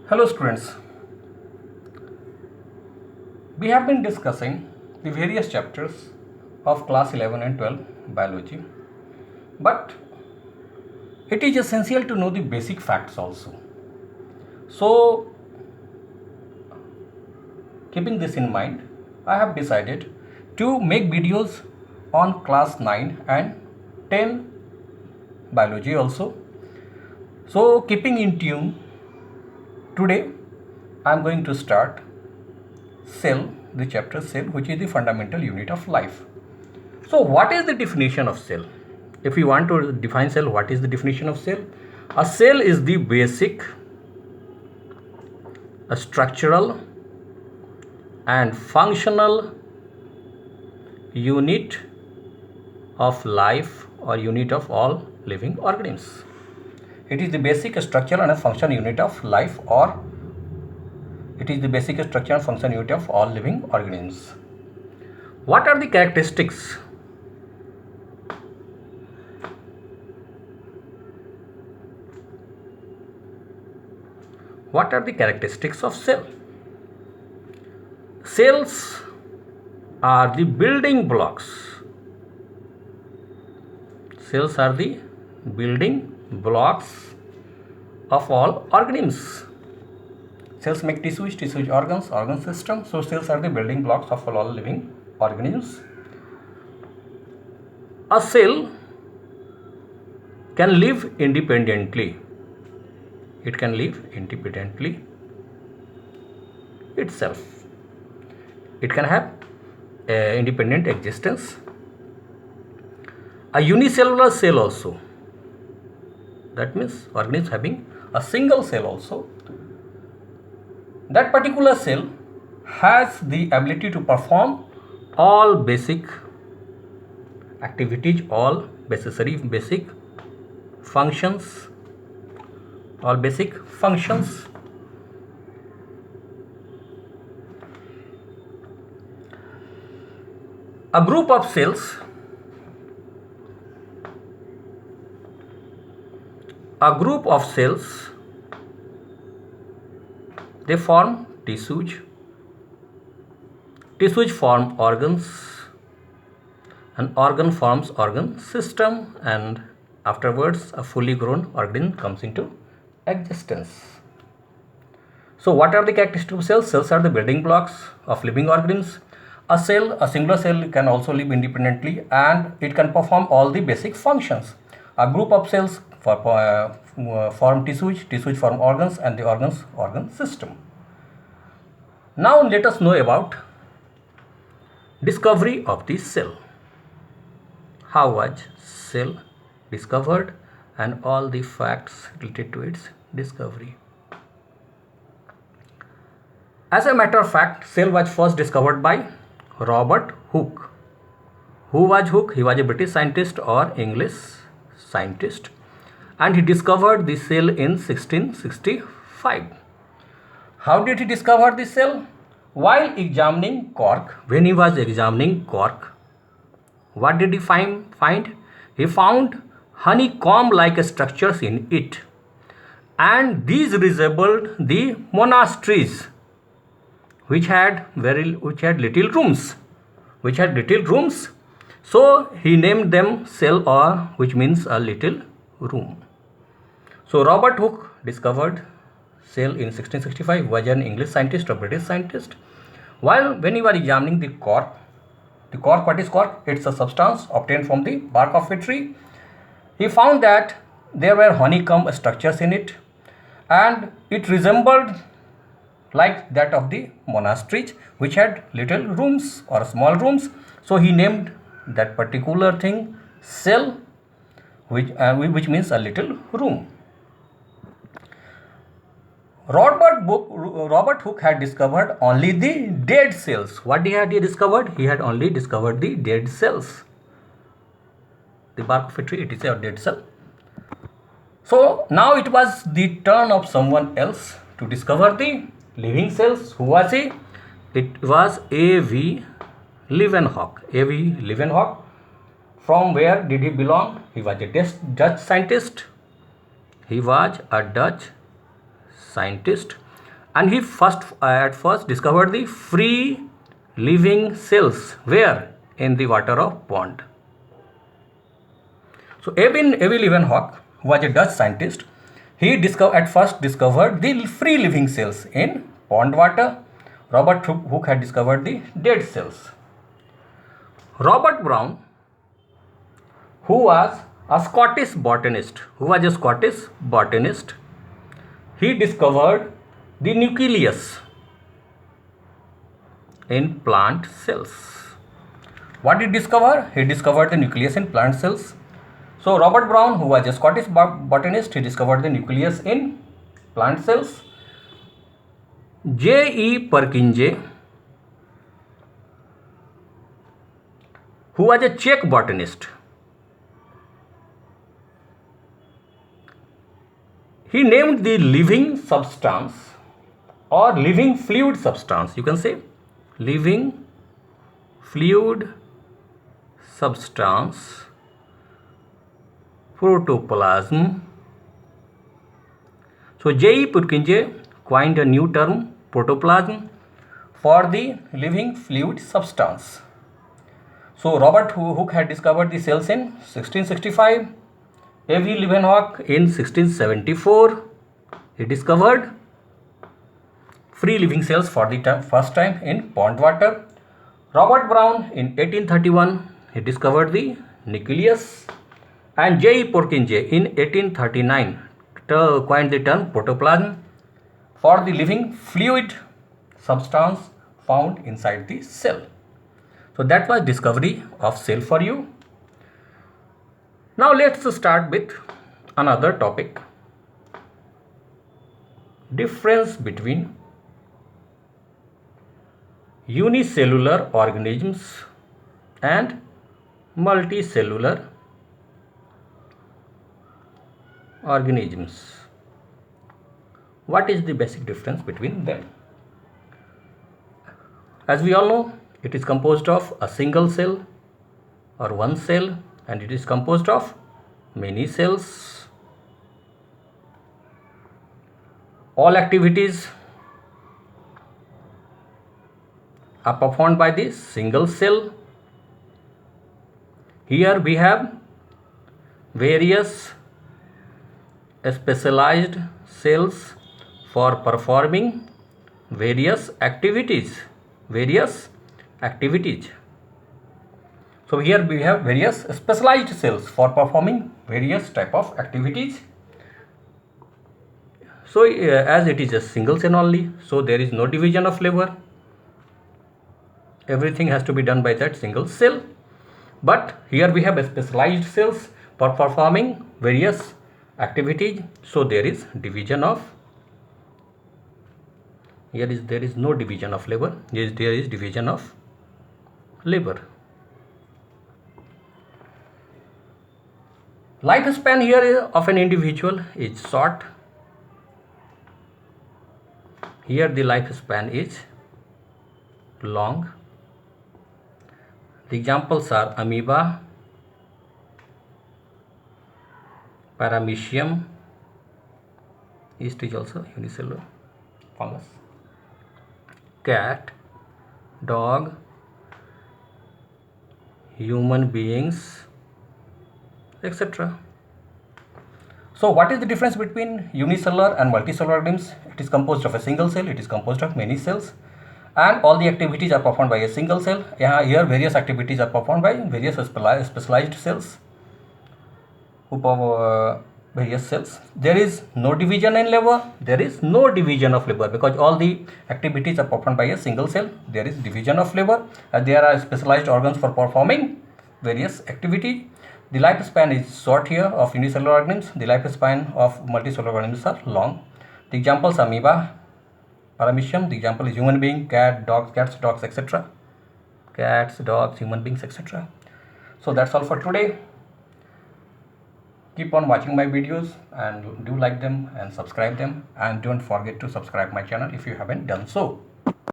Hello students, we have been discussing the various chapters of class 11 and 12 biology, but it is essential to know the basic facts also. So, keeping this in mind, I have decided to make videos on class 9 and 10 biology also. So, keeping in tune, today I am going to start cell, the chapter cell, which is the fundamental unit of life. So what is the definition of cell? If you want to define cell, what is the definition of cell? A cell is the basic, a structural and functional unit of life or unit of all living organisms. It is the basic structural and function unit of life, or it is the basic structure and function unit of all living organisms. What are the characteristics? What are the characteristics of cell? Cells are the building blocks. Cells are the building blocks of all organisms. Cells make tissues, tissues organs, organ system. So cells are the building blocks of all living organisms. A cell can live independently. It can live independently itself. It can have independent existence. A unicellular cell also. That means organisms having a single cell also. That particular cell has the ability to perform all basic activities, all necessary basic functions, all basic functions. A group of cells, they form tissues. Tissues form organs, an organ forms organ system, and afterwards a fully grown organ comes into existence. So what are the characteristics of cells? Cells are the building blocks of living organisms. A cell, a singular cell, can also live independently and it can perform all the basic functions. A group of cells form tissues, tissues form organs, and the organs organ system. Now let us know about discovery of the cell. How was cell discovered and all the facts related to its discovery. As a matter of fact, cell was first discovered by Robert Hooke. Who was Hooke? He was a British scientist or English scientist, and he discovered the cell in 1665. How did he discover the cell? While examining cork, when he was examining cork, what did he find? He found honeycomb-like structures in it, and these resembled the monasteries, which had little rooms. So he named them cell, or which means a little room. So Robert Hooke discovered cell in 1665. Was an English scientist or British scientist. When he was examining the cork, what is cork? It's a substance obtained from the bark of a tree. He found that there were honeycomb structures in it, and it resembled like that of the monasteries, which had little rooms or small rooms. So he named that particular thing cell, which means a little room. Robert Hooke had discovered only the dead cells. What had he discovered? He had only discovered the dead cells. The bark of a tree, it is a dead cell. So now it was the turn of someone else to discover the living cells. Who was he? It was A.V. Leeuwenhoek. A.V. Leeuwenhoek. From where did he belong? He was a Dutch scientist. He was a Dutch scientist. and he at first discovered the free living cells. Where? In the water of pond. So Emil Leeuwenhoek, who was a Dutch scientist, he at first discovered the free living cells in pond water. Robert Hooke had discovered the dead cells. Robert Brown, who was a Scottish botanist, he discovered the nucleus in plant cells. What did he discover? He discovered the nucleus in plant cells. So Robert Brown, who was a Scottish botanist, he discovered the nucleus in plant cells. J.E. Purkinje, who was a Czech botanist, he named the living substance or living fluid substance, you can say living fluid substance, protoplasm. So J.E. Purkinje coined a new term, protoplasm, for the living fluid substance. So Robert Hooke had discovered the cells in 1665. A.V. Leeuwenhoek in 1674. He discovered free living cells for the first time in pond water. Robert Brown in 1831, he discovered the nucleus, and J.E. Purkinje in 1839 coined the term protoplasm for the living fluid substance found inside the cell. So that was discovery of cell for you. Now let's start with another topic. Difference between unicellular organisms and multicellular organisms. What is the basic difference between them? As we all know, it is composed of a single cell or one cell, and it is composed of many cells. All activities are performed by the single cell. Here we have various specialized cells for performing various activities. So here we have various specialized cells for performing various type of activities. So as it is a single cell only, so there is no division of labor. Everything has to be done by that single cell. But here we have specialized cells for performing various activities. So there is division of. There is no division of labor. There is division of labor. Lifespan here of an individual is short. Here the lifespan is long. The examples are amoeba, paramecium, yeast is also unicellular fungus, cat, dog, human beings, etc. So what is the difference between unicellular and multicellular organisms? It is composed of a single cell, it is composed of many cells, and all the activities are performed by a single cell. Here various activities are performed by various specialized cells who perform various cells. There is no division in labor. There is no division of labor because all the activities are performed by a single cell. There is division of labor, and there are specialized organs for performing various activities. The lifespan is short here of unicellular organisms. The lifespan of multicellular organisms are long. The examples are amoeba, paramecium. The example is human being, cats, dogs, etc. Cats, dogs, human beings, etc. So that's all for today. Keep on watching my videos and do like them and subscribe them, and don't forget to subscribe my channel if you haven't done so.